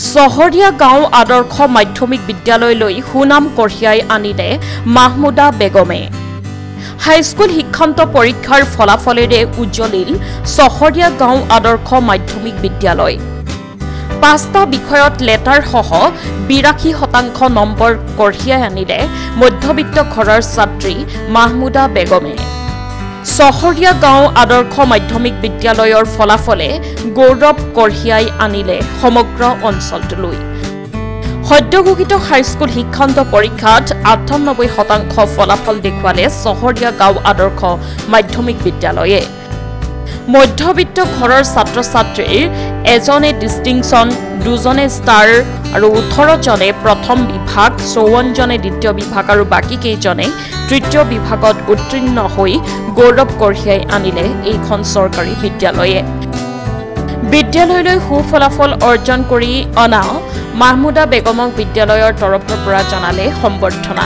চহৰীয়া গাঁও আদৰ্শ মাধ্যমিক বিদ্যালয়লৈ সুনাম কঢ়িয়াই আনিলে মাহমুদা বেগমে। হাইস্কুল শিক্ষান্ত পৰীক্ষাৰ ফলাফলেৰে উজ্জ্বলিল চহৰীয়া গাঁও আদৰ্শ মাধ্যমিক বিদ্যালয়। 5টা বিষয়ত লেটাৰসহ 82% নম্বৰ কঢ়িয়াই আনিলে মধ্যবিত্ত ঘৰৰ ছাত্ৰী মাহমুদা বেগমে। চহৰীয়া গাঁও আদৰ্শ মাধ্যমিক বিদ্যালয়ৰ ফলাফলে গৌৰৱ কঢ়িয়াই আনিলে সমগ্ৰ অঞ্চলটোলৈ। সদ্য ঘোষিত হাইস্কুল শিক্ষান্ত পৰীক্ষাত 98% ফলাফল দেখুৱালে চহৰীয়া গাঁও আদৰ্শ মাধ্যমিক বিদ্যালয়ে। মধ্যবিত্ত ঘৰৰ ছাত্ৰ ছাত্ৰীৰ এজনে ডিষ্টিংশ্যন, 2জনে ষ্টাৰ আৰু 18জনে প্ৰথম বিভাগ, 54জনে দ্বিতীয় বিভাগ আৰু বাকী কেইজনে তৃতীয় বিভাগত উত্তীৰ্ণ হৈ গৌৰৱ কঢ়িয়াই আনিলে এইখন চৰকাৰী বিদ্যালয়ে। বিদ্যালয়লৈ সুফলাফল অৰ্জন কৰি অনা মাহমুদা বেগমক বিদ্যালয়ৰ তৰফৰ পৰা জনালে সম্বৰ্ধনা।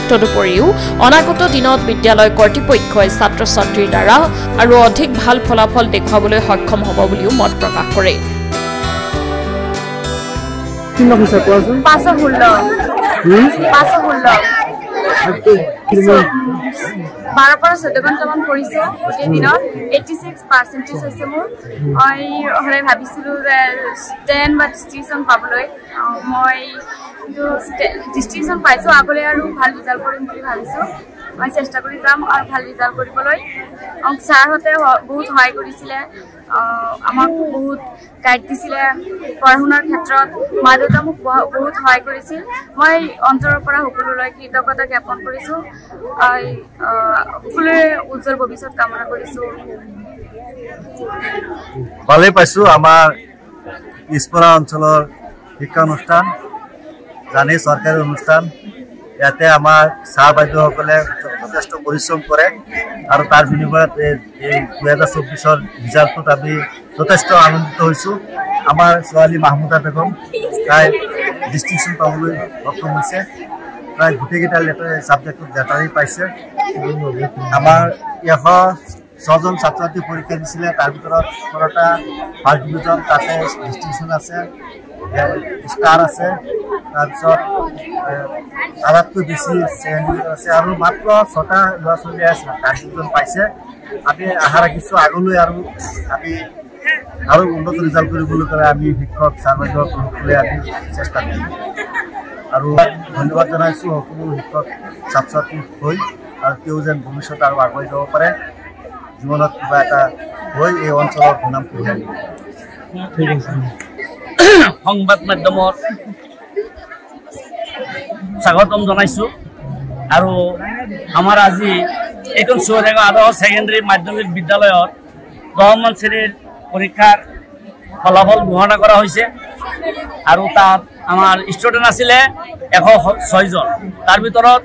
তদুপৰিও অনাগত দিনত বিদ্যালয় কৰ্তৃপক্ষই ছাত্ৰ ছাত্ৰীৰ দ্বাৰা আৰু অধিক ভাল ফলাফল দেখুৱাবলৈ সক্ষম হ'ব বুলিও মত প্ৰকাশ কৰে। 12 পৰা 14 ঘণ্টামান কৰিছো গোটেই দিনত 86% হৈছে মোৰ। মই হলে ভাবিছিলো যে 10 বা ডিষ্টিংশ্যন পাবলৈ, মই ডিষ্টিংশ্যন পাইছো। আগলৈ আৰু ভাল ৰিজাল্ট কৰিম বুলি ভাবিছো। মই চেষ্টা কৰি যাম আৰু ভাল ৰিজাল্ট কৰিবলৈ। ছাৰহঁতে বহুত সহায় কৰিছিলে, আমাক বহুত গাইড দিছিলে পঢ়া শুনাৰ ক্ষেত্ৰত। মা দেউতা মোক বহুত সহায় কৰিছিল। মই অন্তৰৰ পৰা সকলোলৈ কৃতজ্ঞতা জ্ঞাপন কৰিছোঁ। সকলোৰে উজ্জ্বল ভৱিষ্যত কামনা কৰিছোঁ। ভালেই পাইছোঁ। আমাৰ পিছপৰা অঞ্চলৰ শিক্ষানুষ্ঠান জানি চৰকাৰী অনুষ্ঠান, ইয়াতে আমাৰ ছাৰ বাইদেউসকলে যথেষ্ট পৰিশ্ৰম কৰে আৰু তাৰ বিনিময়ত এই 2024 ৰিজাল্টটোত আমি যথেষ্ট আনন্দিত হৈছোঁ। আমাৰ ছোৱালী মাহমুদা বেগম তাই ডিষ্টিংশ্যন পাবলৈ সক্ষম হৈছে। প্ৰায় গোটেইকেইটা ছাবজেক্টত লেটাৰী পাইছে। আমাৰ 106জন ছাত্ৰ ছাত্ৰী পৰীক্ষা দিছিলে, তাৰ ভিতৰত 18টা ফাৰ্ষ্ট ডিভিজন, তাতে ডিষ্টিংশ্যন আছে, ষ্টাৰ আছে, তাৰপিছত তাতকৈ বেছি ছেকেণ্ড ডিভিজন আছে আৰু মাত্ৰ 6টা ল'ৰা ছোৱালীয়ে থাৰ্ড ডিভিজন পাইছে। আমি আশা ৰাখিছোঁ আগলৈ আৰু আমি আৰু উন্নত ৰিজাল্ট কৰিবলৈ কাৰণে আমি শিক্ষক ছাৰ বাইদেউসকলে আমি চেষ্টা কৰিম। আৰু ধন্যবাদ জনাইছোঁ সকলো শিক্ষক ছাত্ৰ ছাত্ৰী হৈ, আৰু তেওঁ যেন ভৱিষ্যত আৰু আগুৱাই যাব পাৰে, জীৱনত কিবা এটা হৈ এই অঞ্চলৰ সুনাম কঢ়িয়াই দিব। সংবাদ মাধ্যমৰ স্বাগতম জনাইছোঁ। আৰু আমাৰ আজি এইখন চহৰীয়া আদৰ্শ ছেকেণ্ডেৰী মাধ্যমিক বিদ্যালয়ত 10মান শ্ৰেণীৰ পৰীক্ষাৰ ফলাফল ঘোষণা কৰা হৈছে। আৰু তাত আমাৰ ষ্টুডেণ্ট আছিলে 106জন। তাৰ ভিতৰত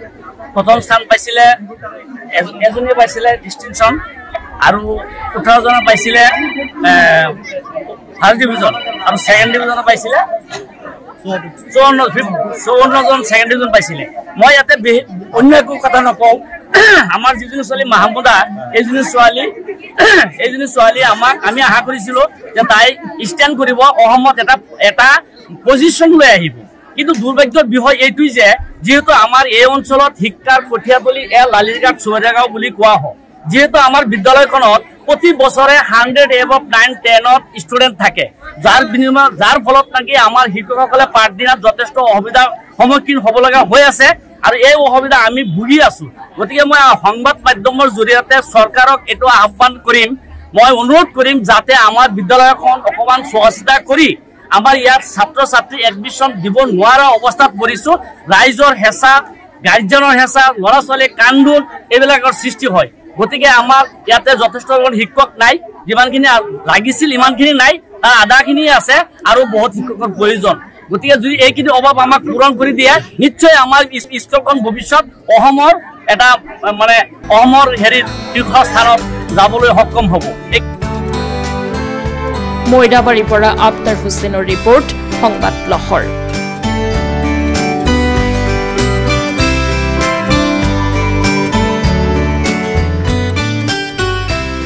প্ৰথম স্থান পাইছিলে এজনে পাইছিলে ডিষ্টিংশ্যন আৰু 18জনে পাইছিলে ফাৰ্ষ্ট ডিভিজন আৰু ছেকেণ্ড ডিভিজনে পাইছিলে 54জন ছেকেণ্ড ডিভিজন পাইছিলে। মই ইয়াতে অন্য একো কথা নকওঁ। আমাৰ যিজনী ছোৱালী মাহমুদা, এইজনী ছোৱালী আমি আশা কৰিছিলোঁ যে তাই ষ্টেণ্ড কৰিব, অসমত এটা পজিশ্যন লৈ আহিব। কিন্তু দুৰ্ভাগ্যৰ বিষয় এইটোৱেই যে যিহেতু আমাৰ এই অঞ্চলত শিক্ষাৰ কঠীয়াতলী লালিৰঘাট চহৰীয়া গাঁও বুলি কোৱা হয়, যিহেতু আমাৰ বিদ্যালয়খনত প্ৰতি বছৰে 100 above 9, 10ত ষ্টুডেণ্ট থাকে, যাৰ ফলত নাকি আমাৰ শিক্ষকসকলে পাঠদিনাত যথেষ্ট অসুবিধাৰ সন্মুখীন হ'ব লগা হৈ আছে আৰু এই অসুবিধা আমি ভুগি আছোঁ। গতিকে মই সংবাদ মাধ্যমৰ জৰিয়তে চৰকাৰক এইটো আহ্বান কৰিম, মই অনুৰোধ কৰিম যাতে আমাৰ বিদ্যালয়খন অকণমান চোৱা চিতা কৰি আমাৰ ইয়াত ছাত্ৰ ছাত্ৰী এডমিশ্যন দিব নোৱাৰা অৱস্থাত পৰিছোঁ। ৰাইজৰ হেঁচা, গাৰ্জেনৰ হেঁচা, ল'ৰা ছোৱালীৰ কান্দোন এইবিলাকৰ সৃষ্টি হয়। গতিকে আমাৰ ইয়াতে যথেষ্ট শিক্ষক নাই, যিমানখিনি লাগিছিল ইমানখিনি নাই, তাৰ আধাখিনিয়ে আছে আৰু বহুত শিক্ষকৰ প্ৰয়োজন। গতিকে যদি এইখিনি অভাৱ আমাক পূৰণ কৰি দিয়ে, নিশ্চয় আমাৰ স্কুলখন ভৱিষ্যত অসমৰ এটা অসমৰ শীৰ্ষস্থানত যাবলৈ সক্ষম হ'ব। মৈদাবাৰীৰ পৰা আফতাৰ হুছেইনৰ ৰিপৰ্ট, সংবাদ লহৰ।